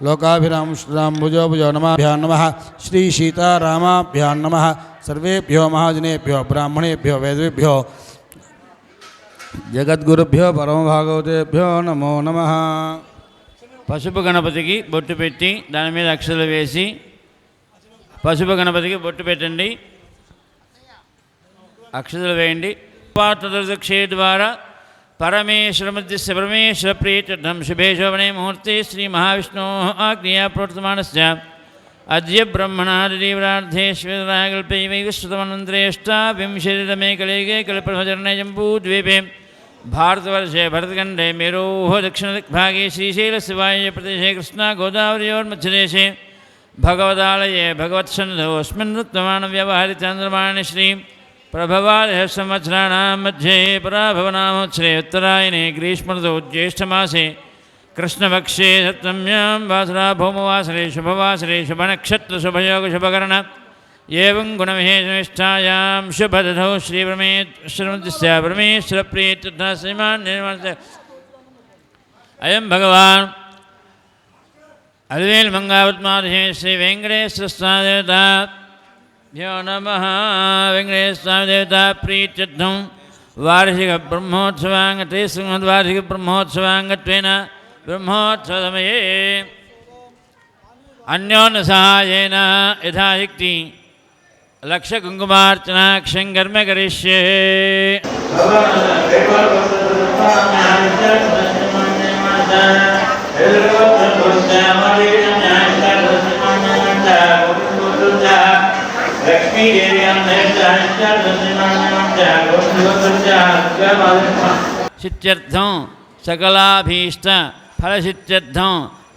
लोकाभिराम श्रीराम भुजो भुजो नमाभ्यां नमः श्री सीतारामाभ्यां नमः सर्वेभ्यो महाजनेभ्यो ब्राह्मणेभ्यो वेदेभ्यो जगद्गुरुभ्यो परमभागवतेभ्यो नमो नमः। పసుపు గణపతికి బొట్టు పెట్టి దాని మీద అక్షతలు వేసి పసుపు గణపతికి బొట్టు పెట్టండి, అక్షతలు వేయండి. పాత్రదక్షే ద్వారా పరమేశ్వరమధ్యస్య పరమేశ్వర ప్రీత్యర్థం శుభే శోభనే ముహూర్తే శ్రీ మహావిష్ణో ఆజ్ఞయా ప్రోక్తమానస్య అద్య బ్రహ్మణాదివ్రార్థేశ్వరాకల్పై వైవస్వతమనంతరేష్టావింశతితమే కలిగే కల్పసర్ణే జంబూద్వీపే भारतवर्षे भरतखंडे मेरोः दक्षिणदिग्भागे श्रीशैलस्य वायव्यप्रदेशे कृष्णा गोदावर्योर्मध्यदेशे भगवदालये भगवत्सन्निधोऽस्मिन् वर्तमानव्यवहारिचन्द्रमाणि श्री प्रभवादः संवत्सराणां मध्ये पराभवनामोत्सरे उत्तरायणे ग्रीष्मऋतौ ज्येष्ठमासे कृष्णपक्षे सप्तम्यां वासरा भौमवासरे शुभवासरे शुभनक्षत्रशुभयोगशुभकर्ण एवं गुणविशेषनिष्ठायां शुभदधौ श्रीपरमेश्वरस्य परमेश्वरप्रीत्यर्थः श्रीमान् निर्माणस्य अयं भगवान् अलवेल मंगावत्मादे श्री वेंकटेश्वरस्वामिदेवताभ्यो नमः। वेंकटेश्वरदेवता प्रीत्यर्थं वार्षिक ब्रह्मोत्सवाङ्गते श्रीमद्वार्षिक ब्रह्मोत्सवाङ्गत्वेन ब्रह्मोत्सवसमये अन्योन्य सहायेन यथाशक्ति लक्ष कुंकुमार्चनाक्षं कर्म करिष्ये। सिद्ध्यर्थं सकलाभीष्ट फलसिद्ध्यर्थं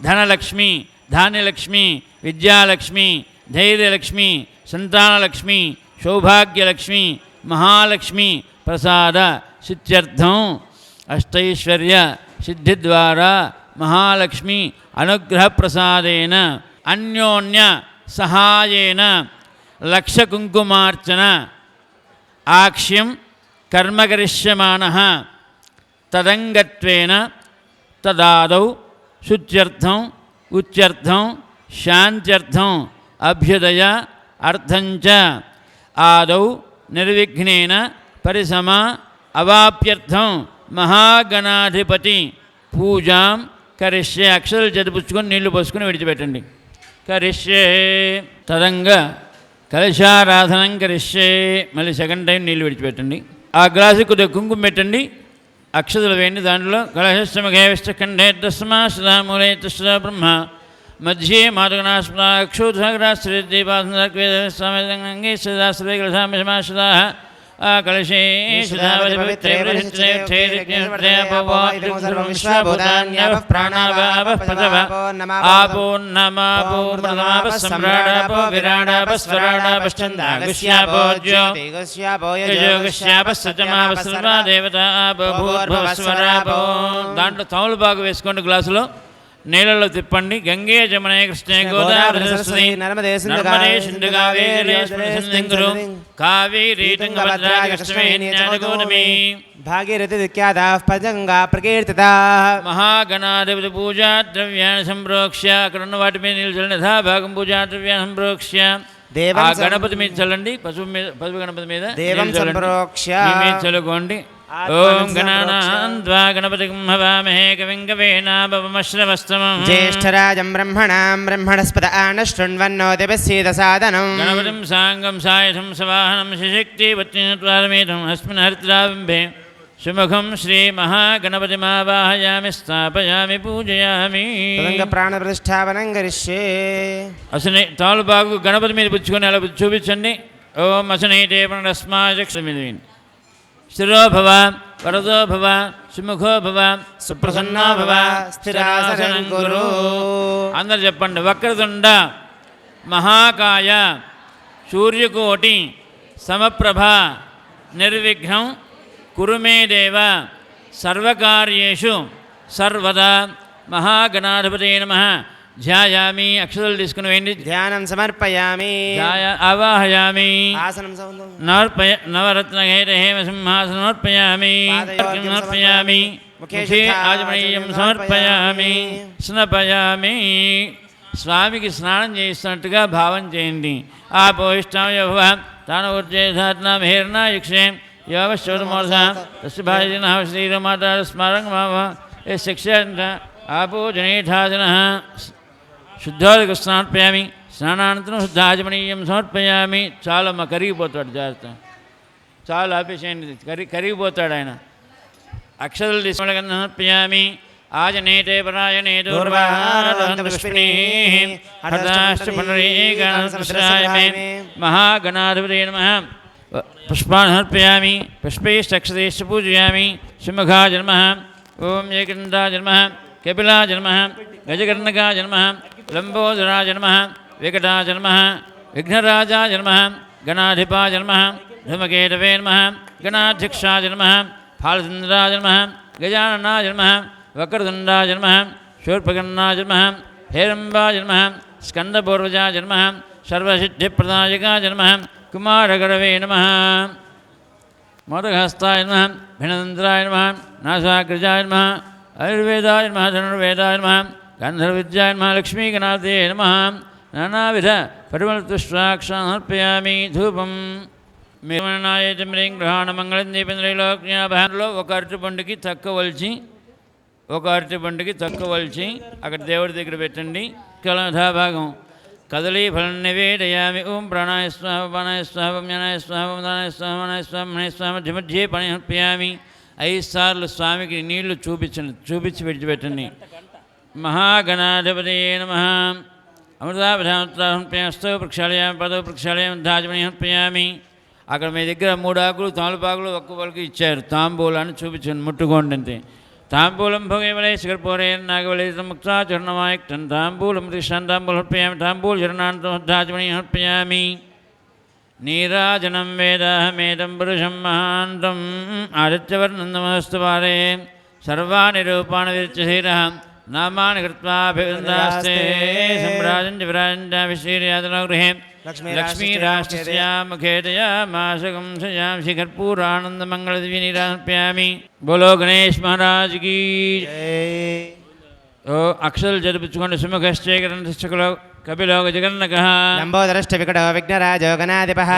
धनलक्ष्मी धान्यलक्ष्मी विद्यालक्ष्मी धैर्यलक्ष्मी संतानलक्ष्मी सौभाग्यलक्ष्मी महालक्ष्मी प्रसाद सिद्ध्यर्थं अष्टैश्वर्य सिद्धिद्वारा महालक्ष्मी अनुग्रह प्रसादेन अन्योन्य सहायेन लक्ष कुंकुमार्चन आक्ष्यं कर्म करिष्यमाणः तदंगत्वेन तदादौ शुद्ध्यर्थं उच्चर्थं शान्त्यर्थं अभ्युदय अर्थंच आदौ निर्विघ्नेन परिसमा अवाप्यर्थं महागणाधिपति पूजां करिष्ये। अक्षर चतुपुచ్చుకొని నీళ్లు పోసుకొని విడిచిపెట్టండి. కరిష్యే తదంగ కలశారాధనం కరిష్యే. మళ్ళీ సెకండ్ టైం నీళ్లు విడిచిపెట్టండి. ఆ గ్లాసు కొద్దిగా కుంకుమ పెట్టండి, అక్షతలు వేయండి. దాంట్లో కలశస్మఘే విష్టఖండే తస్మాశ్రమూలే తస్ర బ్రహ్మ मध्ये मातुगणास्पदाक्षोधग्रास्त्रीदीपासंगे सदास्त्रे कलशामिषमाश्रिताः कलशे आपो नमापो प्रथमापः सम्राडापो विराडापः स्वराडापश्चन्दागस्यापोज्यो योगस्यापः सत्यमापः सर्वा देवता आपो भूर्भुवस्वरापो. దాంట్లో తౌలు బాగా వేసుకోండి, గ్లాసులో నీళ్ళలో తిప్పండి. గంగే జమునే కృష్ణే గోదావరి సరస్వతి నర్మదే సింధు కావేరీ కావేరీ తుంగభద్రా కృష్ణే జ్ఞానగౌతమి భాగీరథి విఖ్యాతాః పదంగా ప్రకీర్తితాః. మహాగణాధిపతి పూజా ద్రవ్యాన్ని సంప్రోక్ష్య, అక్కడ ఉన్న వాటి మీద నీళ్ళు చల్లండి. యథాభాగం పూజా ద్రవ్యాన్ని సంప్రోక్ష్య ఆ గణపతి మీద చల్లండి. పసుపు గణపతి మీద దేవం సంప్రోక్ష్య మీద చల్లుకోండి. ఓం గణానాన్వా గణపతిం హవామహే కవిం కవీనాభవమశ్రవస్తమం జ్యేష్ఠరాజం బ్రహ్మణాం బ్రహ్మణస్పద ఆనశృణ్వన్నోతిపస్సీదసాదనం గణపతిం సాంగం సాయథం సవాహనం శిశక్తి వత్తినత్వారమేతం అస్మిన్ హరిద్రాబింబే సుముఖం శ్రీ మహాగణపతిమావాహయామి స్థాపయామి పూజయామి. ప్రాణ ప్రతిష్టాపనం కరిష్యే. అసలు తాళుబాగు గణపతి మీద పుచ్చుకొని అలా చూపించండి. ఓం అసనైతే ప్రణస్మాచక్షమిది. స్థిరో భవ వరదో భవ సుముఖో భవ సుప్రసన్నో భవ స్థిరాసనం కురు. అందరు చెప్పండి. వక్రతుండ మహాకాయ సూర్యకోటి సమప్రభ నిర్విఘ్నం కురు మే దేవ సర్వకార్యేషు సర్వదా. మహాగణాధిపతే నమః. ధ్యాయామి. అక్షతలు తీసుకుని వేయండి. ధ్యానం సమర్పయామి. ఆవాహయామి. ఆసనం నవరత్నహేమ సింహాసనం సమర్పయామి. సమర్పయామి. ముఖే ఆజమనీయం సమర్పయామి స్నపయామి. స్వామికి స్నానం చేస్తున్నట్టుగా భావం చేయండి. ఆపోయిష్టాం తాను ఊర్జేధాత్నా యక్షే యోగశోధమోర్ధ తస్య భాజన శ్రీరమాత స్మరంగ ఏ శిక్ష ఆపోజనేఠాజన శుద్ధోదక స్నార్పయామి. స్నానానంతరం శుద్ధాజమనీయం సమర్పయామి. చాలమ్మ కరిగిపోతాడు, జాగ్రత్త, చాలు ఆపేసేయండి, కరిగిపోతాడు ఆయన. అక్షతలు తీసుకుని సమర్పయామి. ఆజనేతే పరాయణే దూర్వాపుష్పిణీ మహాగణాధిపతయే నమః. పుష్పాన్ సమర్పయామి. పుష్పైశ్చక్షతైశ్చ పూజయామి. సింహఘాయ నమః. ఓం ఏకదంతాయ నమః. కపిలాయ నమః. గజకర్ణకాయ నమః. లంబోదరాయ నమః. వికటాయ నమః. విఘ్నరాజాయ నమః. గణాధిపాయ నమః. ధూమకేతవే నమః. గణాధ్యక్షాయ నమః. ఫాలచంద్రాయ నమః. గజాననాయ నమః. వక్రతుండాయ నమః. శూర్పకర్ణాయ నమః. హేరంబాయ నమః. స్కందపూర్వజాయ నమః. సర్వసిద్ధిప్రదాయకాయ నమః. కుమారగరవే నమః. మోదహస్తాయ నమః. భినతంత్రాయ నమః. నాసాగ్రజాయ నమః. ఆయుర్వేదాయ నమః. ధనుర్వేదాయ నమః. గంధర్వవిద్యాయ నమః. లక్ష్మీగణాదే నమః. నానావిధ పరిమళపుష్పాక్షాన్ సమర్పయామి. ధూపం మీనాయతిమ్రీం గ్రహాణ మంగళం దీపంద్రైలోక్యాభాలో ఒక అరటిపండుకి తక్కువల్చి అక్కడ దేవుడి దగ్గర పెట్టండి. కళాభాగం కదలీ ఫలం నివేదయామి. ఓం ప్రాణాయ స్వాహ ప్రాణాయ స్వాహ జ్ఞానాయ స్వాహ దానాయ స్వాహ మనాయ స్వాహ మణయ స్వాహ మధ్య మధ్యే పని సమర్పయామి. 5 సార్లు స్వామికి నీళ్లు చూపించి విడిచిపెట్టండి. మహాగణాధిపతయే నమః. అమృతాభిధామృతాహంప్యాస్తవ ప్రక్షాళయామి. పదవ ప్రక్షాళయామి. ధాజమని సమర్పయామి. అక్కడ మీ దగ్గర 3 ఆకులు తాళపాకులు ఒక్క పలికి ఇచ్చారు. తాంబూలాన్ని చూపించండి, ముట్టుకోండి అంతే. తాంబూలం భోగేవలే శిఖర్పూరే నాగవలేతం ముక్తాచరణమాయక్తం తాంబూలం దిశాంతాంబూలం సమర్పయామి. తాంబూలచరణాంతం ధాజమని సమర్పయామి. నీరాజనం వేదాహమేదం పురుషం మహాంతం ఆదిత్యవర్ణం నమస్తు పారే. సర్వాణి రూపాణి విరచిశీరః నామాని కృత్వాభివృందాస్తే. సంభ్రాజం విరాజంశ్రీయాదనగృహే లక్ష్మీరాష్ట్రస్యా ముఖేతయా మాసకం సయాం శిఖర్పూరానందమంగళదివ్యనిరాపయామి. బోలో గణేష్ మహారాజ్ కీ ఓ అక్షలు జరిపించుకోండి. సుముఖశ్చేకరణలో కపిలో గజగర్ణకః లంబోదరష్ట వికటో విఘ్నరాజో గణాధిపః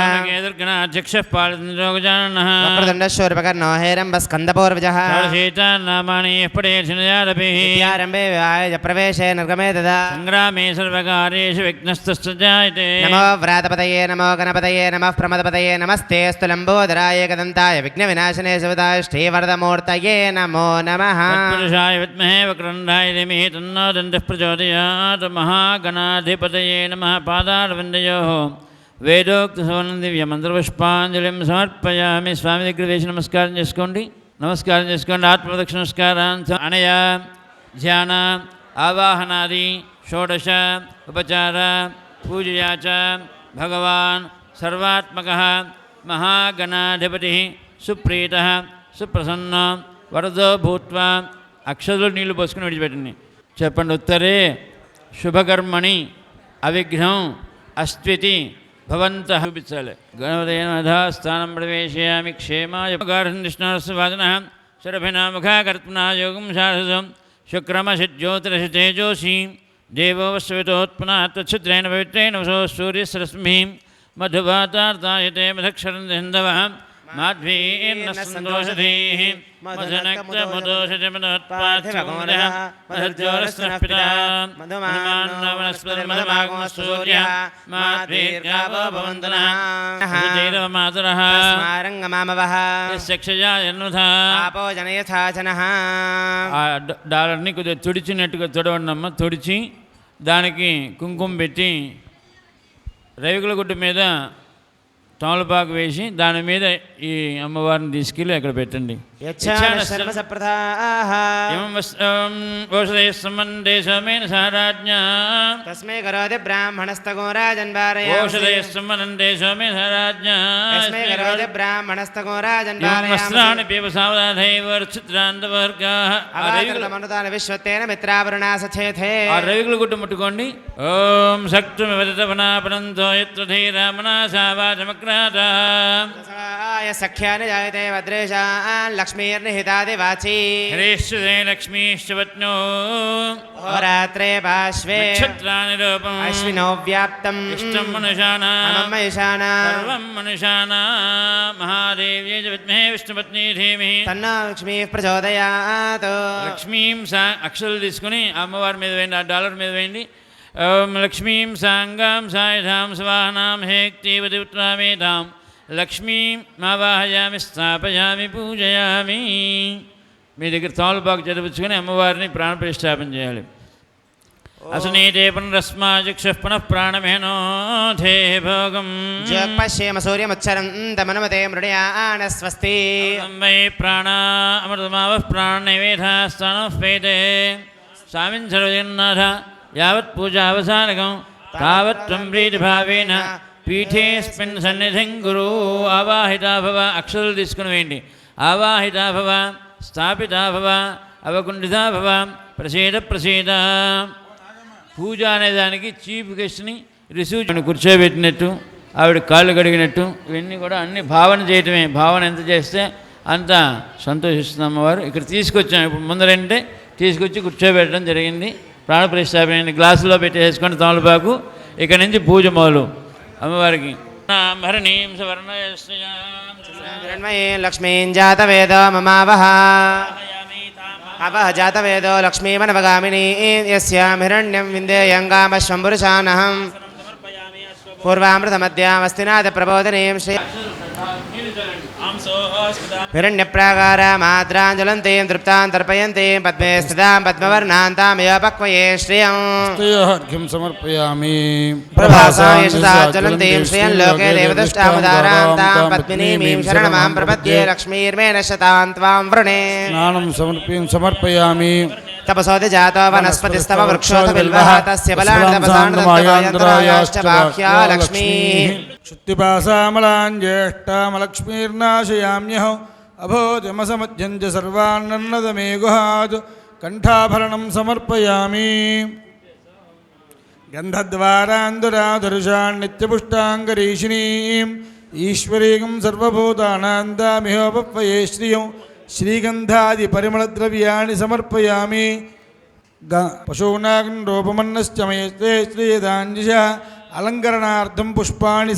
గణాధ్యక్ష పాలచంద్రో గజాననః వక్రతుండశూర్పకర్ణో హేరంబస్కందపూర్వజః షేతాన్నామాని పఠేత్యారభిః విద్యారంభే వివాహ ప్రవేశే నిర్గమే తదా సంగ్రామే సర్వకార్యేషు విఘ్నస్తస్య జాయతే. నమో వ్రాతపతయే నమో గణపతయే నమః ప్రమదపతయే నమస్తేస్తు లంబోదరాయ ఏకదంతాయ విఘ్న వినాశనే శివదాయ శ్రీవరదమూర్తయే నమో నమః. తత్పురుషాయ విద్మహే వక్రతుండాయ ధీమహి తన్నో దంతః ప్రచోదయాత్. మహాగణాధిపతయే నమః. పాదారవిందయోః వేదోక్తసవర్ణ దివ్య మంత్రపుష్పాంజలిం సమర్పయామి. స్వామి దగ్గర వేసి నమస్కారం చేసుకోండి. ఆత్మదక్ష నమస్కారాన్ని అనయ ధ్యాన ఆవాహనాది షోడశ ఉపచార పూజయా చ భగవాన్ సర్వాత్మకః మహాగణాధిపతి సుప్రీతః సుప్రసన్న వరదో భూత్వా. అక్షరులు నీళ్లు పోసుకుని విడిచిపెట్టండి. చెప్పండి. ఉత్తరే శుభకర్మణి అవిఘ్నం అస్త్వితి భవంతః చూపించాలి. గణపతయే స్థానం ప్రవేశయామి. క్షేమాయ గార్హన్నిష్ణాస్వాదన శరభినా ముఖాకర్పణా యోగం శాశ్వతం శుక్రమసిజ్యోతిరసితేజోషి దేవో వస్వితోత్పన్నా తచ్ఛిద్రేణ పవిత్రేణ వసో సూర్యస్రశ్మిః మధువాతార్తాయతే మధక్షరం హిందవః మాధ్వీర్న సంతోషధీః మధునక్తమదోషజమదోత్పార్థమోదః మధుర్జోరస్నఃపితా మధుమాన్నవనస్పతిర్మధుమాగమసూర్యః మాధ్వీర్గావో భవంతనః సుధీరవమాతరః స్మారంగమామవః శక్షయా యన్నుధా ఆపో జనయథాచనః. ఆ డాలర్ని కొద్దిగా తుడిచినట్టుగా తుడవండమ్మ. తుడిచి దానికి కుంకుమ పెట్టి రేగుల గుడ్డ మీద తమలపాకు వేసి దాని మీద ఈ అమ్మవారిని తీసుకెళ్ళి అక్కడ పెట్టండి. ఓషధయ సోమేన సహరాజ్ఞా తస్మై కరోతి బ్రాహ్మణస్తగో రాజన్వారయ. ఓషధయ సోమనందే సోమేన సహరాజ్ఞా తస్మై కరోతి బ్రాహ్మణస్తగో రాజన్వారయ. వస్త్రాణి పీవ సావధానైవర్చిత్రాంతవర్గాః. అవాకృతమనుతాన విశ్వత్తేన మిత్రావరుణా సచేతే. ఆ రవికుల గుట్టు ముట్టుకోండి. ఓం శక్తుమి వదితవనాపనంతో యత్ర ధీరామనా సావాచమక్ర प्रातः सख्यानि जायते भद्रेशान् लक्ष्मीर्निहितादिवाची हरेश्वरे लक्ष्मीश्च पत्नो रात्रे पार्श्वे नक्षत्राणि रूपम् अश्विनो व्याप्तम् इष्टं मनुषाणाम् सर्वं मनुषाणां महादेव्यै च विद्महे विष्णुपत्नी धीमहि तन्नो लक्ष्मीः प्रचोदयात् లక్ష్మీం సా అక్షలు తీసుకుని అమ్మవారి మీద వేయండి ఆ డాలర్ మీద వేయండి ఓం లక్ష్మీం సాంగాం సాయుధాం స్వాహనాం హేక్తీవతి ఉత్తరామేధాం లక్ష్మీం మావాహయామి స్థాపయామి పూజయామి మీ దగ్గర తమలపాకు చదివించుకొని అమ్మవారిని ప్రాణప్రతిష్ఠాపన చేయాలి అసనీతే పునరస్మాచక్షుః పునః ప్రాణమేనోధే భోగం పశ్యేమ సూర్యముచ్చరంతమనుమతే మృడయాన స్వస్తి వై ప్రాణ అమృతమావః ప్రాణనైవేధాస్థానః పేతే స్వామిన్ సర్వజగన్నాథ యావత్ పూజావసానకం తావత్ త్వం ప్రీతిభావేన పీఠేస్మిన్ సన్నిధిం గురు ఆవాహితా భవ అక్షరాలు తీసుకుని వేయండి ఆవాహితా భవ స్థాపితా భవ అవకుంఠితా భవ ప్రసీద ప్రసీద పూజ అనేదానికి చీఫ్ గెస్ట్ని రిసీవ్ కూర్చోబెట్టినట్టు ఆవిడ కాళ్ళు కడిగినట్టు ఇవన్నీ కూడా అన్ని భావన చేయటమే భావన ఎంత చేస్తే అంత సంతోషిస్తుంది అమ్మవారు ఇక్కడ తీసుకొచ్చాం ఇప్పుడు ముందరంటే తీసుకొచ్చి కూర్చోబెట్టడం జరిగింది ప్రాణప్రతిష్ఠాపన గ్లాసులో పెట్టేసుకొని తమలపాకు ఇక్కడ నుంచి పూజ మొదలు అమ్మవారికి హరణీం సవర్ణయే లక్ష్మీం జాతవేద మమావహ అవహ జాతవేదో లక్ష్మీమనవగామిని యస్యాం హిరణ్యం విందేయంగామశ్వం పురుషానహం పూర్వామృతమధ్యామస్తినాథ ప్రబోధనీం శ్రీ హిరణ్యప్రాకారమాద్రాంజలంతీం తృప్తాం తర్పయంతీం పద్మే స్థితాం పద్మవర్ణాంతామయోపక్వయే శ్రియం అర్ఘ్యం సమర్పయామి ప్రభాసాయశతాజ్వలంతీం శ్రియం లోకే దేవదష్టాముదారాం తాం పద్మినీమీం శరణమాం ప్రపద్యే లక్ష్మీర్మే నశ్యతాం త్వాం వృణే స్నానం సమర్పయామి తపసోది జాతో వనస్పతిస్తవ వృక్షోత బిల్వః తస్య బలాంతపసాంతమాయాంధ్రాయాశ్చ బాహ్యా లక్ష్మీ శుద్ధిపాసామలాన్ జ్యేష్ఠామలక్ష్మీర్నాశయామ్యహం అభోజమసమధ్యం చ సర్వాన్నన్నదమే గుహాత్ కంఠాభరణం సమర్పయామి గంధద్వారాందురాధరుషాన్ నిత్యపుష్టాంగరీషిణీం ఈశ్వరీకం సర్వభూతానాం దామిహోపత్వయే శ్రియం శ్రీగంధాది పరిమళద్రవ్యాన్ని సమర్పయామి పశూనాగం రూపమన్నశ్చ మయస్తే శ్రీయదాంజ అలంకరణార్థం పుష్పాణి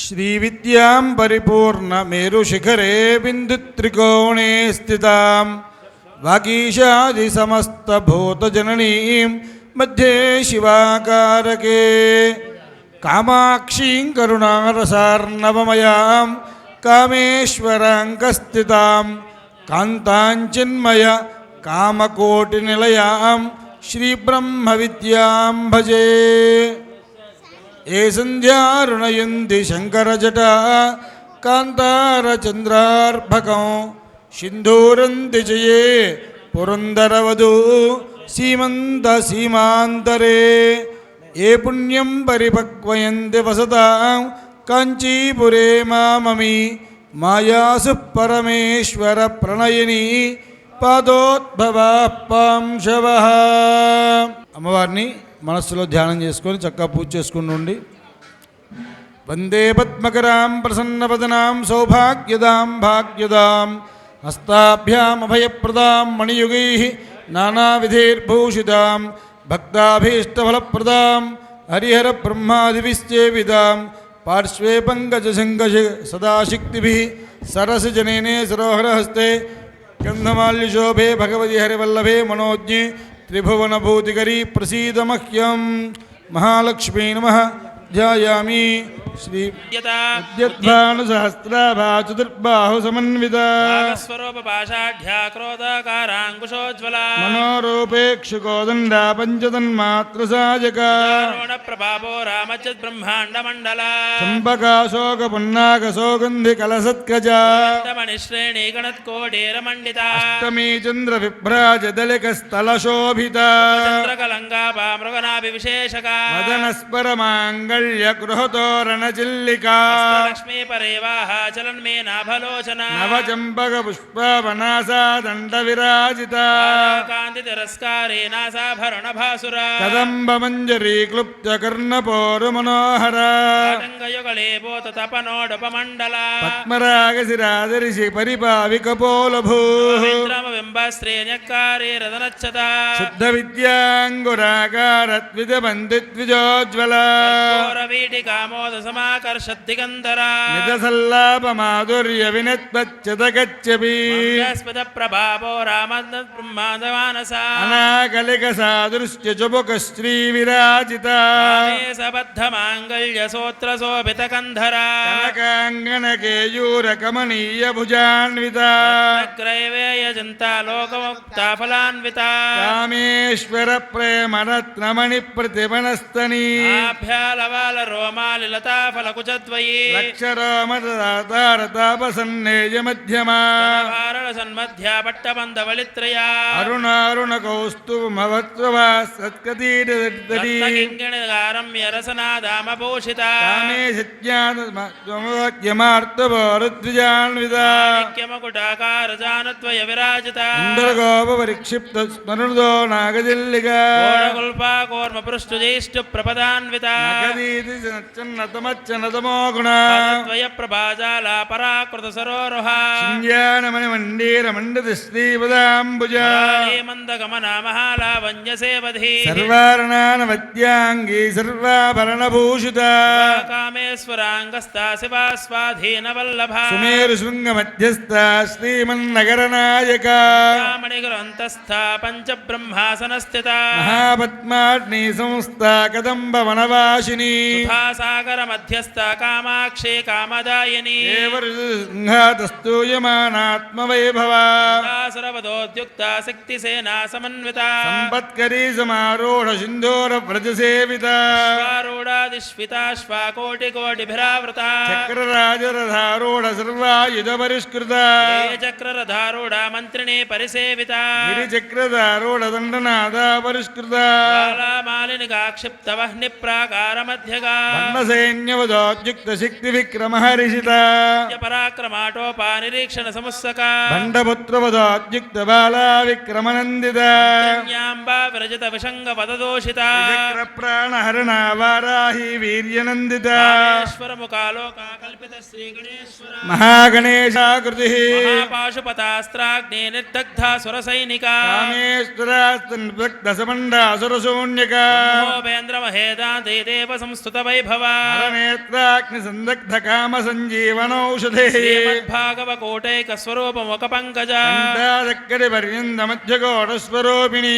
శ్రీవిద్యాం పరిపూర్ణ మేరుశిఖరే బిందుత్రికోణే స్థితాం వాగీశాది సమస్తభూతజననీం మధ్యే శివాకారకే కామాక్షీం కరుణారసార్ణవమయాం కామేశ్వరాంకస్థితాం కాంతాంచిన్మయ కామకోటినిలయాం శ్రీబ్రహ్మవిద్యాం భజే ఏ సంధ్యారుణయంతి శంకరజటా కాంతారచంద్రార్భకం సింధూరంతి జయే పురందరవధూ సీమంతరే ఏ పుణ్యం పరిపక్వయంతి వసతాం కాంచీపురే మామమి మాయాసు పరమేశ్వర ప్రణయని పాదోద్భవాంశవ. అమ్మవారిని మనస్సులో ధ్యానం చేసుకొని చక్కగా పూజ చేసుకుని ఉండి వందే పద్మకరాం ప్రసన్నవదనాం సౌభాగ్యదాం భాగ్యదాం హస్తాభ్యామభయప్రదాం మణియుగై నానావిధైర్భూషితాం భక్తాభీష్టఫలప్రదాం హరిహర బ్రహ్మాదివిశ్చేవిదాం పార్శ్వే పంకజశంక సదాశక్తిభిః సరసజనేనే సరోహరహస్తే గంధమాల్యశోభే భగవతి హరివల్లభే మనోజ్ఞే త్రిభువనభూతికరీ ప్రసీద మహ్యం. మహాలక్ష్మీ నమః. ధ్యాయామి శ్రీ సహస్రాభాచుర్బాహు సమన్విత మనోరూపేక్షుకోదండా పంచతన్మాతృసాయక చంపకాశోక పున్నాకశోగంధి కలసత్కజ అష్టమీ చంద్ర విభ్రాజ దళిక స్థల శోభిత మదనస్పరమాంగళ మాంగళ్య గృహతోరణ చిల్లికా లక్ష్మీ పరేవాహ చలన్మే నాభలోచన నవచంపక పుష్పవనాసా దండ విరాజిత కాంతి తిరస్కారే నాసాభరణ భాసుర కదంబ మంజరీ క్లుప్త కర్ణపోరు మనోహర యుగళే పోత తపనోడపమండల పద్మరాగ శిరాదరిశి పరిపావికపోలభూ బింబశ్రేణ్యకారే రదనచ్చత శుద్ధ విద్యాంగురాకారద్విజ బంధిద్విజోజ్వల వీటికామోద సమాకర్షద్దిగంధర నిజసల్లాప మాధుర్య వినత్పచ్చత గచ్చపి స్పద ప్రభావో రామమానస అనాకలిక సాదృశ్య చుబుక శ్రీ విరాజిత సబద్ధ మాంగళ్య సోత్ర శోభిత కంధర కనకాంగన కేయూర కమనీయ భుజాన్విత గ్రైవేయ జంతా లోకముక్త ఫలాన్విత కామేశ్వర ప్రేమ రత్నమణి ప్రతిమనస్తని ఆభ్యాలవాల రోమాలి లతా ఫలకుచద్వయీ లక్షరామతాపసన్నేయ మధ్యమా భారణ సన్మధ్య పట్టబంధ వళిత్రయా అరుణారుణ కౌస్తుభవత్వా సత్కతీరదీ రమ్య రసనాదామభూషిత కామే సత్యామార్తభారద్విజాన్విత ముకుటాకార జానత్వయ విరాజిత ఇంద్రగోప పరిక్షిప్త స్మరుదో నాగజిల్లిగా గోళగుల్పా కూర్మ పృష్టు జ్యేష్ఠ ప్రపదాన్విత నగదీతి నతమచ్చనతమో గుణ ద్వయ ప్రభాజాల పరాకృత సరోరుహ సింధ్యానమణి మండీర మండిత శ్రీపదాంబుజ మందగమన మహాలావణ్య సేవధి సర్వారణానవద్యాంగీ సర్వాభరణభూషిత కామేశ్వరాంగస్థా శివా స్వాధీన వల్లభ సుమేరు శృంగ మధ్యస్థ శ్రీమన్నగర నాయక మణిగ్రంథస్థ పంచబ్రహ్మాసన స్థిత మహాపద్మాగ్ని సంస్థ కదంబ వనవాసిని సాగర మధ్యస్థ కామాక్షే కామదాయని సింహాతస్తూయమానాత్మవైభవ సర్వదోద్యుక్త శక్తి సేనా సమన్విత సంపత్కరీ సమారూఢ సింధూర వ్రజ సేవిత శ్వాకోటి కోటిభిరావృత చక్రరాజరధారూఢ సర్వాయుధ పరిష్కృత చక్రరధారూఢ మంత్రిణి పరిసేవిత గిరిచక్రధారూఢ దండనాథ పరిష్కృత మాలినిగా క్షిప్త వహ్ని ప్రాకార మధ్యగా బండసైన్యవదోద్యుక్త శక్తి విక్రమ హరిషిత పరాక్రమాటోపా నిరీక్షణ సముత్సక బండపుత్రవదోద్యుక్త బాలా విక్రమనందిత జ్ఞాంబా విరజిత విషంగ పదదోషిత చక్ర ప్రాణహరణ వారాహి వీర్యనందిత ముఖాలోకా కల్పిత శ్రీ గణేశ్వర మహాగణేశాకృతి మహాపాశుపతాస్త్రాగ్నే నిర్దగ్ధ సురసైనిక కామేశ్వరాస్తన్భక్తసమండాసురశూన్యక మహోపేంద్ర మహేదాంతే దేవ సంస్థుత వైభవ నేత్రాగ్ని సందగ్ధ కామ సంజీవనౌషధే శ్రీమద్భాగవ కోటైక స్వరూపముఖ పంకజ దక్కడి పర్యంత మధ్యకోటస్వరూపిణి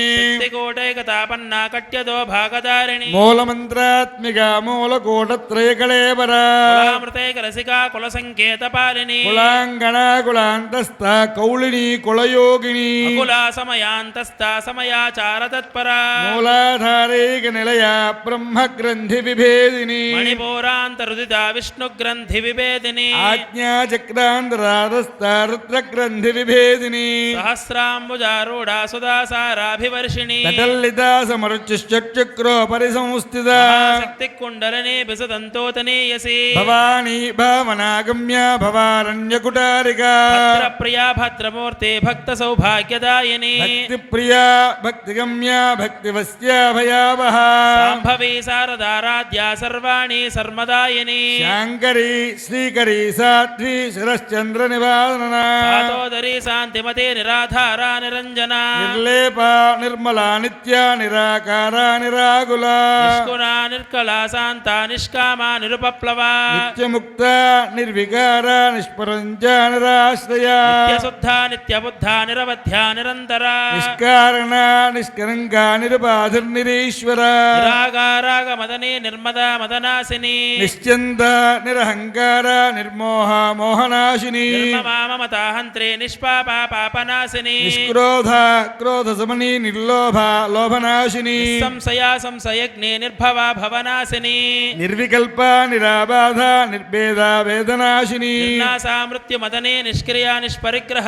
కోటైక తాపన్నా కట్యదో భాగదారిణి మూలమంత్రాత్మిక మూలకోటత్రయకళేవర కులామృతైక రసికా కుల సంకేత పాలిని కులాంగణ కులాంతస్థ కౌళిని కులయోగిని కులా సమయాంతస్థ సమయాచార తత్పర మూలాధారైక నిలయ బ్రహ్మగ్రంథి విభేదిని మణిపూరాంతరుదిత విష్ణు గ్రంథి విభేదిని ఆజ్ఞాచక్రాంతరాధస్థ రుద్రగ్రంథి విభేదిని సహస్రాంబుజారూఢ సుదాసారాభివర్షిణి తటల్లిత సమరుచక్రో పరిసంస్థిత శక్తి కుండలని బిసదంతోతనీయసి భవానీ భావనాగమ్య భవారణ్యకుటారిక ప్రియా భద్రమూర్తి భక్త సౌభాగ్యదాయిని భక్తి ప్రియా భక్తిగమ్య భక్తివస్య భయావహ సాంభవి శారదారాధ్యా సర్వాణి సర్మదాయిని శాంకరీ శ్రీకరీ సాధ్వి శిరశ్చంద్ర నివారణ సాతోదరి శాంతిమతే నిరాధారా నిరంజన నిర్లేప నిర్మలా నిత్య నిరాకార నిరాకుల నిష్కుణా నిర్కళా శాంత నిష్కామా నిరుపప్లవ నిత్యముక్త నిర్వికార నిష్పరంచ నిరాశ్రయ నిత్యశుద్ధ నిత్యబుద్ధ నిరవధ్య నిరంతర నిష్కారణ నిష్కరంక నిరుపాధిర్నిరీశ్వర నిరాగారాగ మదనే నిర్మద మదనాశిని నిశ్చంద నిరహంకార నిర్మోహ మోహనాశిని నిర్మమామమతాహంత్రే నిష్పాప పాపనాశిని నిష్క్రోధ క్రోధ సమని నిర్లోభ లోభనాశిని సంశయా సంశయజ్ఞే నిర్భవ భవనాశిని నిర్వికల్ప నిరాబాధ నిర్భేద వేదనాశిని నిర్నాశా మృత్యు మదనే నిష్క్రియా నిష్పరిగ్రహ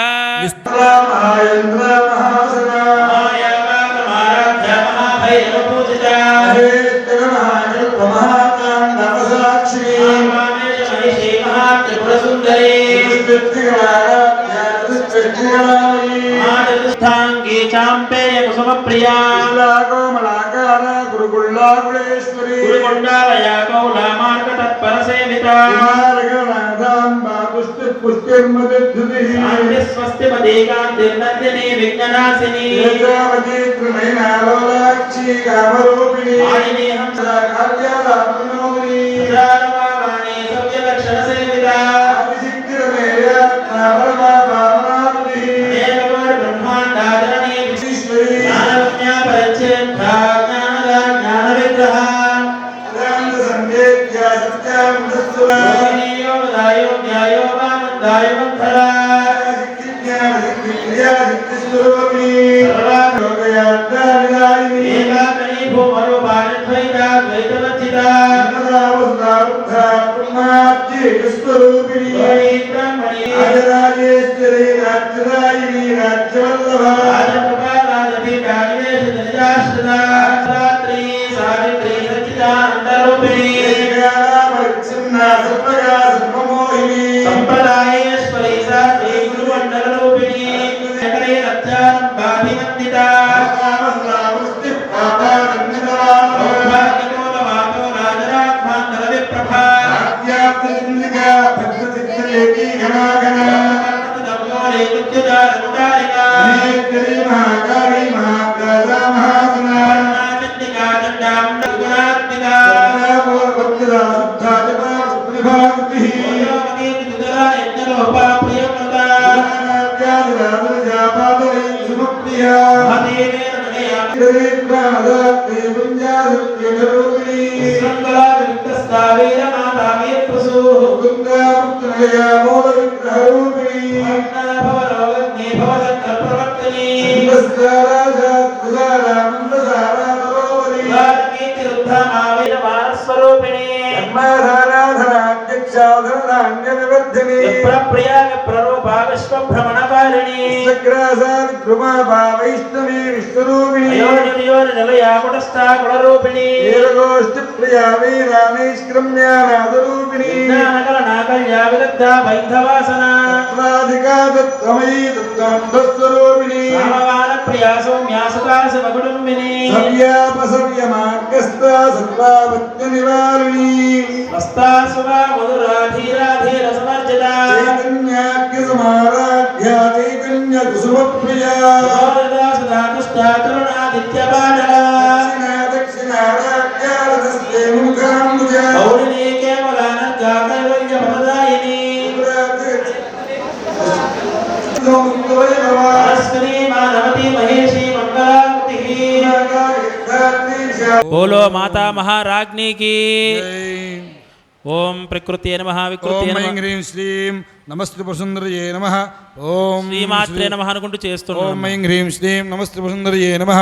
మహాకాండ చతుర్థాంగీ చాంపేయ కుసుమ ప్రియా గురుకుళ్ళాకుళేశ్వరి గురుకొండాలయ కౌలా మార్గ తత్పర సేవిత స్వస్తి మదీకాంతిర్నందిని విఘ్ననాశిని సవ్యలక్షణ సేవిత సంప్రదాయేశ్వరీ సాత్రీ గురుమండల రూపిణి వైష్ణవీ విష్ణురూపిణి గుణరూపిణి గోష్ఠి ప్రియా వీరాణైష్క్రమ్యానాదరూపిణి తత్వాధికాతత్వమయీ తత్వాంతస్వరూపిణి ప్రియా సౌమ్యాసుకాశమగుడుంబిని సవ్యాపసవ్యమార్గస్థ సర్వాపత్య నివారిణి హస్తాసువా మధురాధీరాధీర సమర్జిత చైతన్యాఖ్య సమారాధ్య చైతన్య కుసుమ ప్రియా సదా తుష్టా కరుణాదిత్యపాటల దక్షిణారాధ్యారతస్తే ముఖాంబుజ గౌరిణీ కేవలానర్గా కైవల్యపదాయిని భాస్కరీ మానవతి మహేషి మంగళాకృతి బోలో మాతా మహారాజ్ఞీ కీ ఓం ప్రకృతి నమః వికృతి ఓం నమః ఐం హ్రీం శ్రీం నమస్తే వసుందరయే నమః ఓం శ్రీమాత్రే నమః అనుకుంటూ ఓం చేస్తున్నాం ఐం హ్రీం శ్రీం నమస్తే వసుందరయే నమః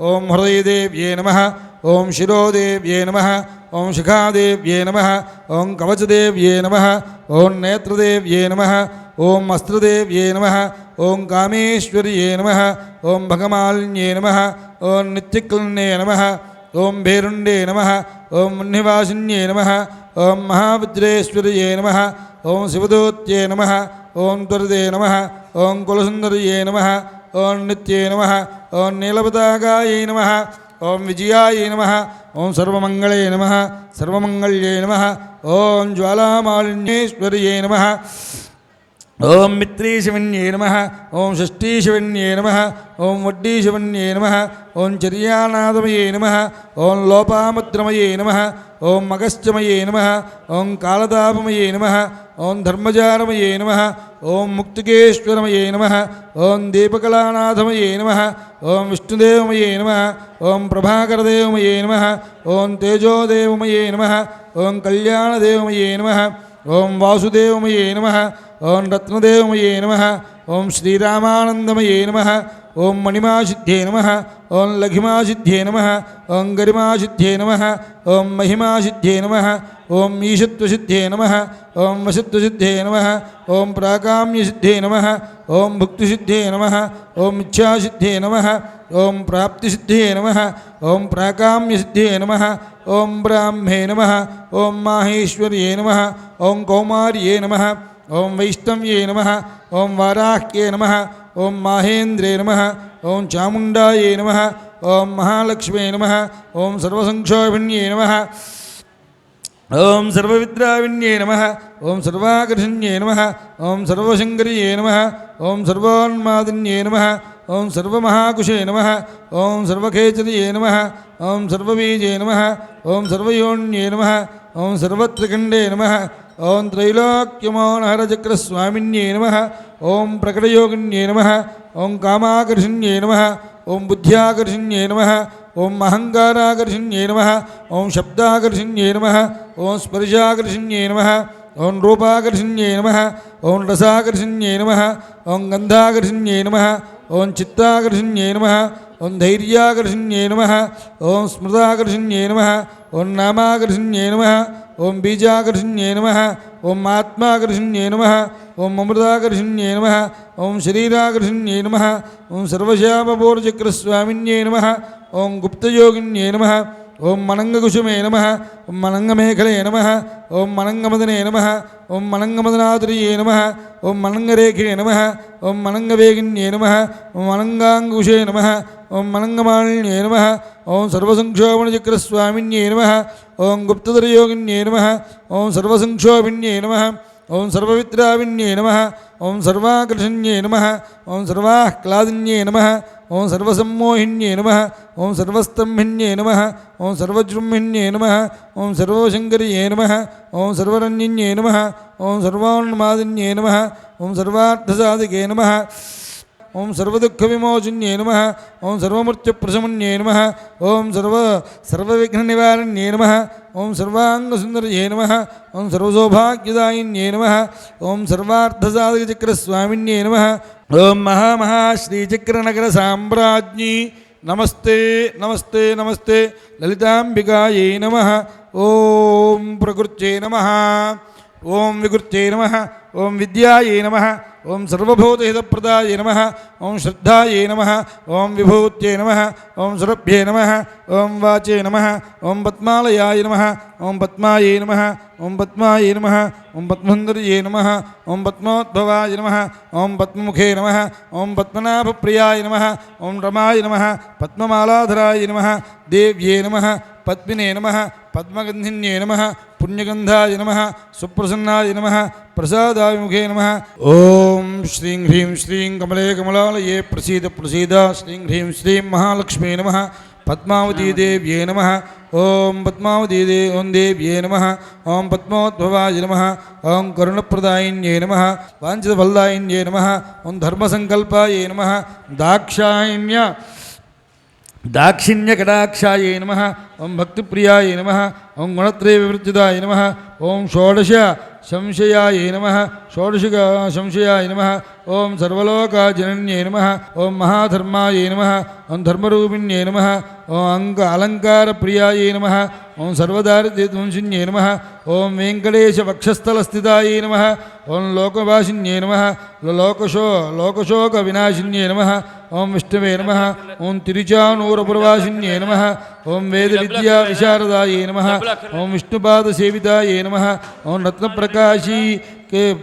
ఓం హృదయదేవ్యే నమః ఓం శిరోదేవ్యే నమః ఓం శిఖాదేవ్యే నమః ఓం కవచదేవ్యే నమః ఓం నేత్రదేవ్యే నమః ఓం అస్త్రదేవ్యే నమః ఓం కామేశ్వర్యే నమః ఓం భగమాలిన్యే నమః ఓం నిత్యక్లన్యే నమః ఓం భేరుండే నమః ఓం మున్నివాసిన్యే నమః ఓం మహావజ్రేశ్వర్యే నమః ఓం శివదూత్యే నమః ఓం త్వరిదే నమః ఓం కులసుందర్యే నమః ఓం నిత్యే నమః ఓం నీలపతాకాయై నమః ఓం విజయాయై నమః ఓం సర్వమంగళే నమః సర్వమంగళ్యే నమః ఓం జ్వాలామాలిన్యేశ్వర్యే నమః ఓం మిత్రీశివన్యే నమః ఓం షష్ఠీశివన్యే నమః ఓం వడ్డీశివన్యే నమః ఓం చర్యానాదమయే నమః ఓం లోపాముద్రమయే నమః ఓం మగశ్చమయే నమః ఓం కాలతాపమయే నమః ఓం ధర్మజారమయే నమః ఓం ముక్తికేశ్వరమయే నమః ఓం దీపకళానాథమయే నమః ఓం విష్ణుదేవమయే నమః ఓం ప్రభాకరదేవమయే నమః ఓం తేజోదేవమయే నమః ఓం కళ్యాణదేవమయే నమః ఓం వాసుదేవమయే నమః ఓం రత్నదేవమయే నమః ఓం శ్రీరామానందమయే నమః ఓం మణిమాసిద్ధ్యే నమః ఓం లఘిమాసిద్ధ్యే నమః ఓం గరిమాసిద్ధ్యే నమః ఓం మహిమాసిద్ధ్యే నమః ఓం ఈశత్వసిద్ధ్యే నమః ఓం వశత్వసిద్ధే నమః ఓం ప్రాకామ్యసిద్ధే నమః ఓం భుక్తిసిద్ధే నమః ఓం ఇచ్ఛాసిద్ధే నమః ఓం ప్రాప్తిసిద్ధే నమః ఓం ప్రాకామ్యసిద్ధే నమః ఓం బ్రాహ్మే నమః ఓం మాహేశ్వర్యే నమః ఓం కౌమార్యే నమః ఓం వైష్ణవ్యే నమః ఓం వారాహ్యే నమః ఓం మాహేంద్రే నమః ఓం చాముండాయే నమః ఓం మహాలక్ష్మే నమః ఓం సర్వసంక్షోభిణ్యే నమః ఓం సర్వవిద్రావిణ్యే నమః ఓం సర్వాకర్షణ్యే నమః ఓం సర్వశంకర్యే నమః ఓం సర్వోన్మాదిన్యే నమః ఓం సర్వమహాకుశే నమః ఓం సర్వఖేచర్యే నమః ఓం సర్వబీజే నమః ఓం సర్వయోన్యే నమః ఓం సర్వత్రిఖండే నమః ఓం త్రైలోక్యమోహనచక్రస్వామిన్యే నమః ఓం ప్రకటయోగిన్యే నమః ఓం కామాకర్షణ్యే నమః ఓం బుద్ధ్యాకర్షణ్యే నమః ఓం అహంకారాకర్షణ్యే నమః ఓం శబ్దాకర్షణ్యే నమః ఓం స్పర్శాకర్షణ్యే నమః ఓం రూపాకర్షణ్యే నమః ఓం రసాకర్షణ్యే నమః ఓం గంధాకర్షణ్యే నమః ఓం చిత్తాకర్షణ్యే నమః ఓం ధైర్యాకర్షణ్యే నమః ఓం స్మృతాకర్షణ్యే నమః ఓం నామాకర్షణ్యే నమః ఓం బీజాకర్షణ్యే నమః ఓం ఆత్మాకర్షణ్యే నమః ఓం అమృతాకర్షణ్యే నమః ఓం శరీరాకర్షణ్యే నమః ఓం సర్వశ్యామపూర్చక్రస్వామిన్యే నమః ఓం గుప్తయోగిన్యే నమః ఓం మనంగకుశమే నమః ఓం మనంగమేఖలే నమః ఓం మనంగమదనే నమః ఓం మనంగమదనాతుర్యే నమః ఓం మనంగరేఖే నమః ఓం మనంగవేగిన్యే నమః ఓం మనంగాంగుశే నమః ఓం మనంగమాలిన్యే నమః ఓం సర్వసంక్షోభణచక్రస్వామిన్యే నమః ఓం గుప్తధరయోగిన్యే నమః ఓం సర్వసంక్షోభిన్యే నమః ఓం సర్వవిద్రావిణ్యే నమః ఓం సర్వాకర్షణ్యే నమః ఓం సర్వాహ్లాదిన్యే నమః ఓం సర్వసమ్మోహిన్యే నమః ఓం సర్వస్తంభిన్యే నమః ఓం సర్వజృంభిన్యే నమః ఓం సర్వశంకర్యే నమః ఓం సర్వరణ్యన్యే నమః ఓం సర్వోన్మాదిన్యే నమః ఓం సర్వార్థసాధికే నమః ఓం సర్వదుఃఖవిమోచన్యే నమః ఓం సర్వమృత్యుప్రశమన్యే నమః ఓం సర్వవిఘ్ననివారణ్యే నమః ఓం సర్వాంగసుందర్యే నమః ఓం సర్వసౌభాగ్యదాయిన్యే నమః ఓం సర్వార్థసాధకచక్రస్వామిన్యే నమః ఓం మహాశ్రీచక్రనగర సామ్రాజ్ఞీ నమస్తే నమస్తే నమస్తే లలితాంబికాయై నమః ఓం ప్రకృత్యై నమః ఓం వికృత్యై నమః ఓం విద్యాయై నమః ఓం సర్వభూతహితప్రదాయై నమః ఓం శ్రద్ధాయై నమః ఓం విభూత్యై నమః ఓం సురభ్యై నమః ఓం వాచే నమః ఓం పద్మాలయాయ నమః ఓం పద్మాయై నమః ఓం పద్మాయై నమః ఓం పద్మసుందర్యై నమః ఓం పద్మోద్భవాయ నమః ఓం పద్మముఖే నమః ఓం పద్మనాభప్రియాయ నమః ఓం రమాయ నమః పద్మమాలాధరాయ నమః దేవ్యై నమః పద్మినే నమః పద్మగంధిన్యే నమః పుణ్యగంధాయ నమః సుప్రసన్నాయ నమః ప్రసాదావిముఖే నమః ఓం శ్రీం హ్రీం శ్రీం కమలే కమలాలయే ప్రసీద ప్రసీద శ్రీం హ్రీం శ్రీం మహాలక్ష్మీ నమః పద్మావతీదేవ్యే నమః ఓం పద్మావతీదే ఓం దేవ్యే నమః ఓం పద్మోద్భవాయ నమః ఓం కరుణప్రదాయిన్యే నమః వాంఛితఫలదాయిన్యే నమః ఓం ధర్మసంకల్పాయే నమః దాక్షిణ్యకటాక్షాయే నమః ఓం భక్తిప్రియాయ నమః ఓం గుణత్రయ వివృజితాయ నమః ఓం షోడశ సంశయాయ నమః షోడశిక సంశయాయ నమః ఓం సర్వలోకజనన్యే నమః ఓం మహాధర్మాయ నమః ఓం ధర్మరూపిణ్యే నమః ఓం అలంకారప్రియాయ నమః ఓం సర్వదారిద్ర్యధ్వంసిన్యే నమః ఓం వెంకటేశవక్షస్థలస్థితాయ నమః ఓం లోకవాసిన్యే నమః లోకశోక వినాశిన్యే నమః ఓం విష్ణవే నమః ఓం తిరుచానూరపురవాసిన్యే నమః ఓం వేద విద్యా విశారదాయ నమః ఓం విష్ణుపాదసేవితాయ నమః ఓం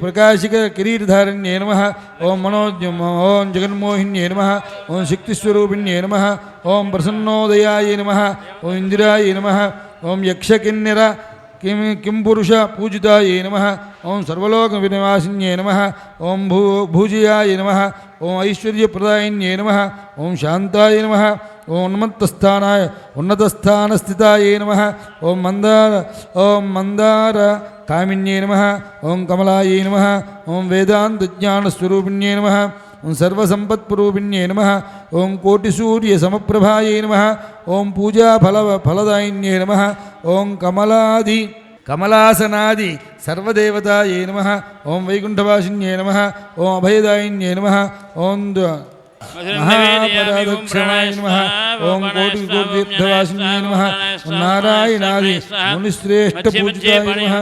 ప్రకాశిక కిరీటధారణ్యే నమః ఓం ఓం జగన్మోహిన్యే నమః ఓం శక్తిస్వరూపిణ్యే నమః ఓం ప్రసన్నోదయాయ నమః ఓం ఇందిరాయ నమః ఓం యక్షకిన్నెర కిం పురుష పూజితాయ నమః ఓం సర్వలోక వినివాసిన్యే నమః ఓం భూజయాయ నమః ఓం ఐశ్వర్యప్రదాయిన్యే నమః ఓం శాంతాయ నమః ఓం ఉన్నతస్థానస్థితాయ నమః ఓం మందార కామిన్యే నమః ఓం కమలాయ నమః ఓం వేదాంతజ్ఞానస్వరూపిణ్యే నమః ఓం సర్వసంపత్స్వరూపిణ్యే నమః ఓం కోటిసూర్యసమప్రభాయే నమః ఓం పూజాఫలదాయిన్యే నమః ఓం కమలాసనాది సర్వదేవతాయే నమః ఓం వైకుంఠవాసిన్యే నమః ఓం అభయదాయిన్యే నమః ఓం మహాపరాధక్షమాయ నమః ఓం కోటికోటితీర్థవాసిన్యే నమః ఓం నారాయణాది మునిశ్రేష్ఠపూజితాయ నమః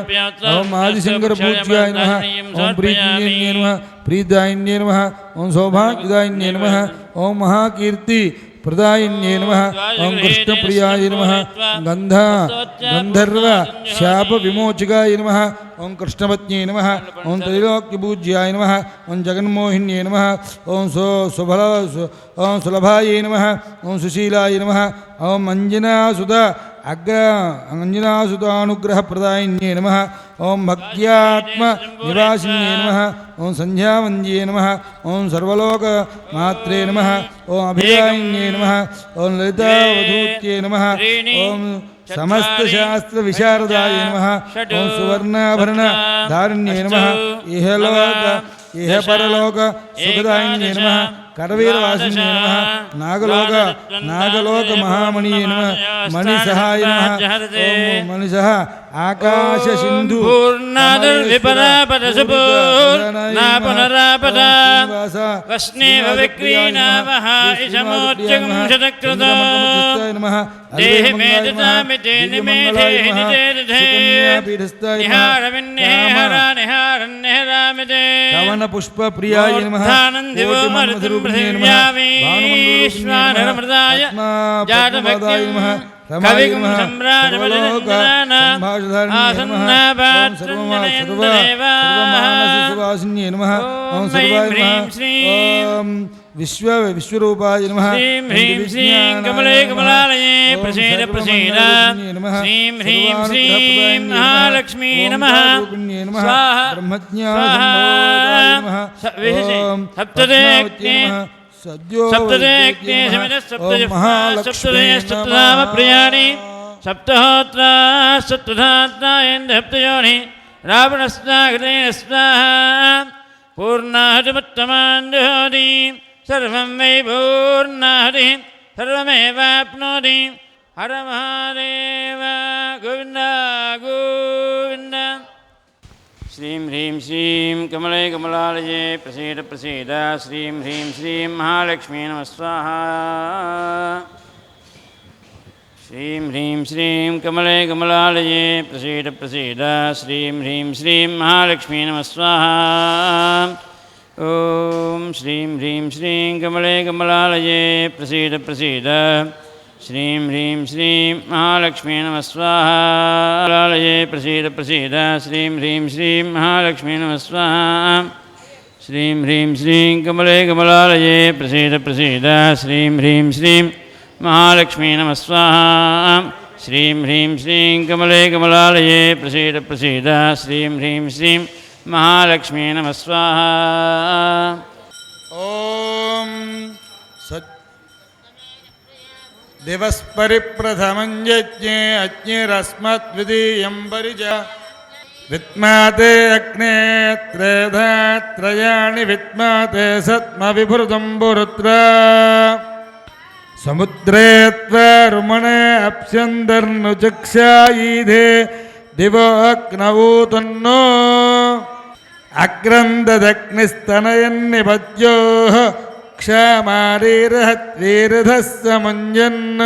ఓం ఆదిశంకరపూజ్యాయ నమః ఓం ప్రీతిన్యే నమః ప్రీదాయిన్యే నమః ఓం సౌభాగ్యదాయిన్యే నమః ఓం మహాకీర్తి प्रदायिन्ये नमः ओं कृष्णप्रियाय नमः गन्धर्व शापविमोचकाय नमः ओं कृष्णपत्न्यै नमः ओं त्रैलोक्यपूज्याय नमः ओं जगन्मोहिन्ये नमः ओं सुलभायै नमः ओं सुशीलाय नमः ओं अंजनासुतानुग्रहप्रदायिन्ये नमः ओं भक्त्यात्मनिवासिन्ये नमः ओं संध्यावन्द्ये नमः ओं सर्वलोकमात्रे नमः ओं अभिरायिन्ये नमः ओं ललितावधूत्ये नमः ओं समस्तशास्त्रविशारदाय नमः ओं सुवर्णाभरणधारिण्ये नमः इह परलोक सुखदायिन्ये नमः करवीरवासिन्ये नमः नागलोक महामणिये नमः मणिसहाय नमः ओं मणिसह आकाश सिंधु वस्नेव विक्रीणामः इषमोच्चकं शतक्रतः देहि मेदतामिते निमेधे निधे निहारन्निहारामिते कवन पुष्प प्रियाय नमः विश्वानरमृदाय जातभक्तिं कविगुं सम्राजनवासिन्ये नमः ओं विश्वरूपाय नमः श्रीं ह्रीं श्रीं कमले कमलालये प्रसीद प्रसीद श्रीं ह्रीं श्रीं महालक्ष्मी नमः स्वाहा सप्तदेक्ते सप्तदयस्तप्तधामप्रियाणि सप्तहोत्रा सप्तधात्रायन् सप्तयोनि रावणस्नाघृतेन स्वाहा पूर्णाहुतिमुत्तमान् सर्वं वै पूर्णाहुतिः सर्वमेवाप्नोति हर महादेव गोविन्द गोविन्द श्रीं ह्रीं श्रीं कमले कमलालये प्रसीद प्रसीद श्रीं ह्रीं श्रीं महालक्ष्मी नमः स्वाहा श्रीं ह्रीं श्रीं कमले कमलालये प्रसीद प्रसीद श्रीं ह्रीं श्रीं महालक्ष्मी नमः स्वाहा ॐ श्रीं ह्रीं श्रीं कमले कमलालये प्रसीद प्रसीद श्रीं ह्रीं श्रीं महालक्ष्मी नमः स्वाहा कमलालये प्रसीद प्रसीद श्रीं ह्रीं श्रीं महालक्ष्मी नमः स्वाहा श्रीं ह्रीं श्रीं कमले कमलालये प्रसीद प्रसीद श्रीं ह्रीं श्रीं महालक्ष्मी नमः स्वाहा श्रीं ह्रीं श्रीं कमले कमलालये प्रसीद प्रसीद श्रीं ह्रीं श्रीं महालक्ष्मी नमः स्वाहा ओम दिवस्परिप्रथमं यज्ञे अग्निरस्मद्वितीयं परिच विद्माते अग्ने त्रेधा त्रयाणि विद्माते सत्मविभृतं पुरुत्र समुद्रे त्वरुमणे अप्स्यन्तर्नुचक्षायीधे दिवो अग्नवूतन्नो अग्रन्ददग्निस्तनयन्निपद्योः क्षमारीरहत्वीरधस्य मुञ्जन्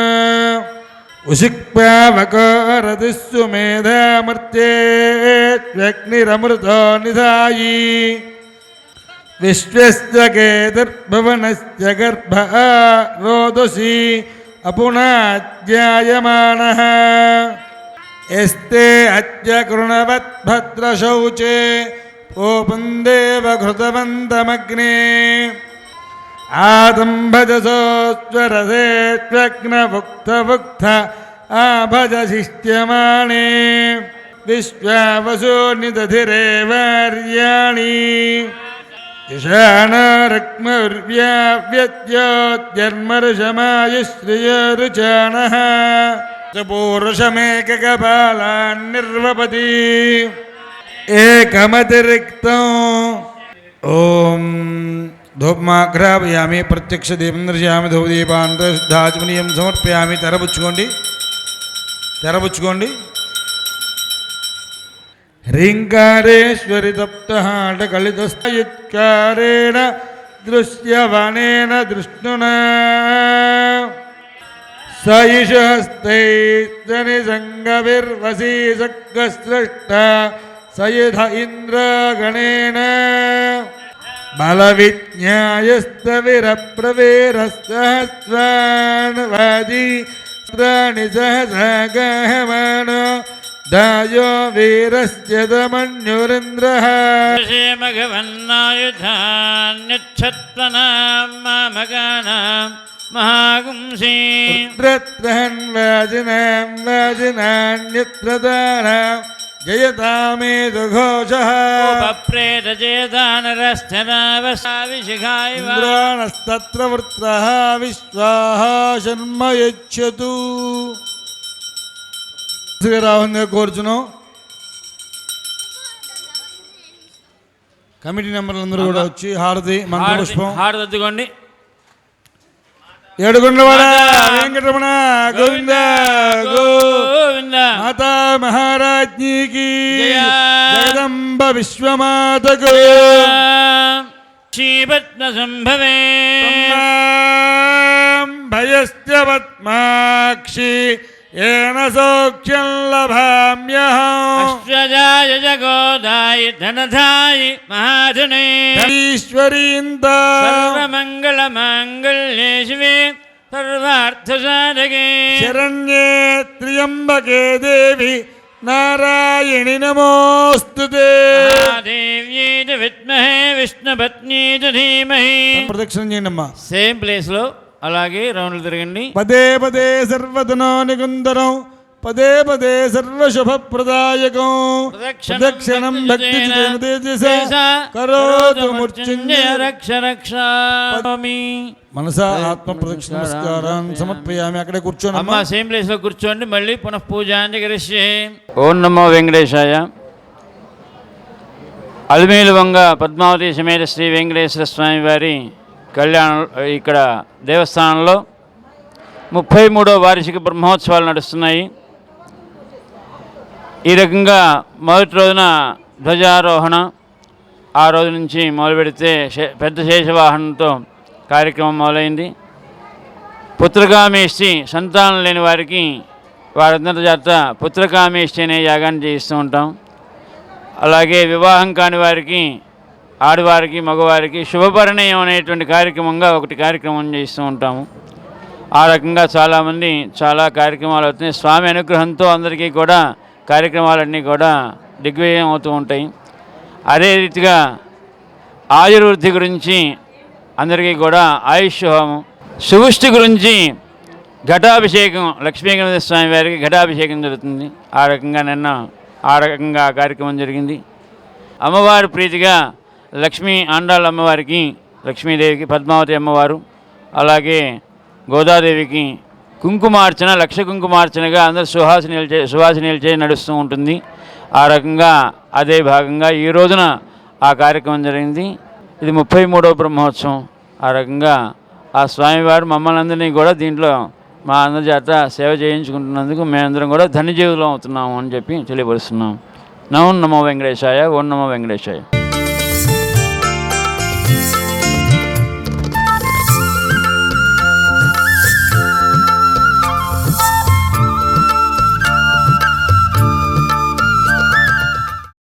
उशिक्पावकारतिस्सु मेधामर्त्येऽग्निरमृतो निधायि विश्वस्य केतुर्भुवनस्य गर्भ रोदसी अपुनाज्यायमानः एस्ते अद्य कृणवद्भद्रशौचे कोपं देवघृतवन्तमग्ने आदम्भजसोऽस्वरसेष्वग्नभुक्तभुक्थ आभजशिष्ट्यमाणे विश्वावसोर्निदधिरे वार्याणि ईशानरक्मव्याव्यद्योद्यर्मरुषमायुश्रियरुचानः पूरुषमेककपालान्निर्वपति एकमतिरिक्तम् ओम धूपमाघ्रापयामि प्रत्यक्ष दीपं दर्शयामि धूपदीपान् शुद्धाचमनीयं समर्पयामि తెరపుచ్చుకోండి ह्रीङ्कारेश्वरि तप्तहाटकलितस्थयुत्कारेण दृश्यवनेन दृष्णुना सयुषहस्तैर्जनिसङ्गविर्वसी सक्कस्रष्टा सयुध इन्द्रगणेन బలవిజ్ఞాయస్తవిరప్రవేరసహస్రాణి సహసగహమానో దాయో వీరస్యదమన్యురింద్రః భగవన్నాయుధాన్యచ్చత్వనాం మామగానాం మహాగుంసీ రుద్రత్రహన్ వాజినాం వాజినాన్యత్రదానాం జయతామేదు ఘోషః ఉపప్రేతచేదానరస్థనావసావిశిఖాయివ ఇంద్రాణస్తత్ర వృత్రః విశ్వాః శర్మ యచ్చతు. రాహుల్ని కోరుచున్నాం. కమిటీ మెంబర్లు అందరూ కూడా వచ్చి హారతి మంత్రపుష్పం హారదద్దుకోండి. ఏడుగుండవాడ వెంకటరమణ గోవింద గోవింద. మాతా మహారాజ్ఞికి జయ. జగదంబ విశ్వమాతకు శ్రీపద్మ సంభవే భయస్య పద్మాక్షి ఏన సౌఖ్యం లభామ్యహం అశ్వజాయ జగోదాయ ధనధాయి మహాధనే ఈశ్వరీంత సర్వమంగళమాంగళ్యే శివే సర్వార్థసాధకే శరణ్యే త్ర్యంబకే దేవి నారాయణి నమోస్తుతే. దేవ్యై చ విద్మహే విష్ణుపత్న్యై చ ధీమహి. ప్రదక్షిణం చేయండి అమ్మా. సేమ్ ప్లేస్ లో అలాగే రౌండ్లు తిరగండి. పదే పదే సర్వధనో నికుందరం పదే పదే సర్వశుభప్రదాయకం ప్రదక్షిణం భక్తి కరోతు మృత్యుంజయ రక్ష రక్ష. మనసా ఆత్మ ప్రదక్షిణ నమస్కారం సమర్పయామి. అక్కడే కూర్చోండి అమ్మ అమ్మా. సేమ్ ప్లేస్ లో కూర్చోండి. మళ్ళీ పునః పూజాంతి కరిష్యే. ఓం నమో వెంకటేశాయ. అలిమేలు వంగ పద్మావతి సమేత శ్రీ వెంకటేశ్వర స్వామి వారి కళ్యాణం ఇక్కడ దేవస్థానంలో 33వ వార్షిక బ్రహ్మోత్సవాలు నడుస్తున్నాయి. ఈ రకంగా మొదటి రోజున ధ్వజారోహణ, ఆ రోజు నుంచి మొదలు పెడితే పెద్ద శేషవాహనంతో కార్యక్రమం మొదలైంది. పుత్రకామేష్టి సంతానం లేని వారికి వారందరి చేత పుత్రకామేష్టి అనే యాగాన్ని చేయిస్తూ ఉంటాం. అలాగే వివాహం కాని వారికి, ఆడవారికి, మగవారికి శుభపరిణయం అనేటువంటి కార్యక్రమంగా ఒకటి కార్యక్రమం చేస్తూ ఉంటాము. ఆ రకంగా చాలామంది చాలా కార్యక్రమాలు అవుతున్నాయి. స్వామి అనుగ్రహంతో అందరికీ కూడా కార్యక్రమాలన్నీ కూడా దిగ్విజయం అవుతూ ఉంటాయి. అదే రీతిగా ఆయుర్వృద్ధి గురించి అందరికీ కూడా ఆయుష్ హోమం, సువుష్టి గురించి ఘటాభిషేకం, లక్ష్మీగణపతి స్వామి వారికి ఘటాభిషేకం జరుగుతుంది. ఆ రకంగా ఆ కార్యక్రమం జరిగింది. అమ్మవారి ప్రీతిగా లక్ష్మీ ఆండాళ్ళ అమ్మవారికి, లక్ష్మీదేవికి, పద్మావతి అమ్మవారు, అలాగే గోదాదేవికి కుంకుమార్చన, లక్ష కుంకుమార్చనగా అందరూ సువాసినీలు చేసి నడుస్తూ ఉంటుంది. ఆ రకంగా అదే భాగంగా ఈ రోజున ఆ కార్యక్రమం జరిగింది. ఇది 33వ బ్రహ్మోత్సవం. ఆ రకంగా ఆ స్వామివారు మమ్మల్ని అందరినీ కూడా దీంట్లో మా అందరి చేత సేవ చేయించుకుంటున్నందుకు మేమందరం కూడా ధన్యజీవులం అవుతున్నాము అని చెప్పి తెలియపరుస్తున్నాం. నమో నమో వెంకటేశాయ. ఓం నమో వెంకటేశాయ.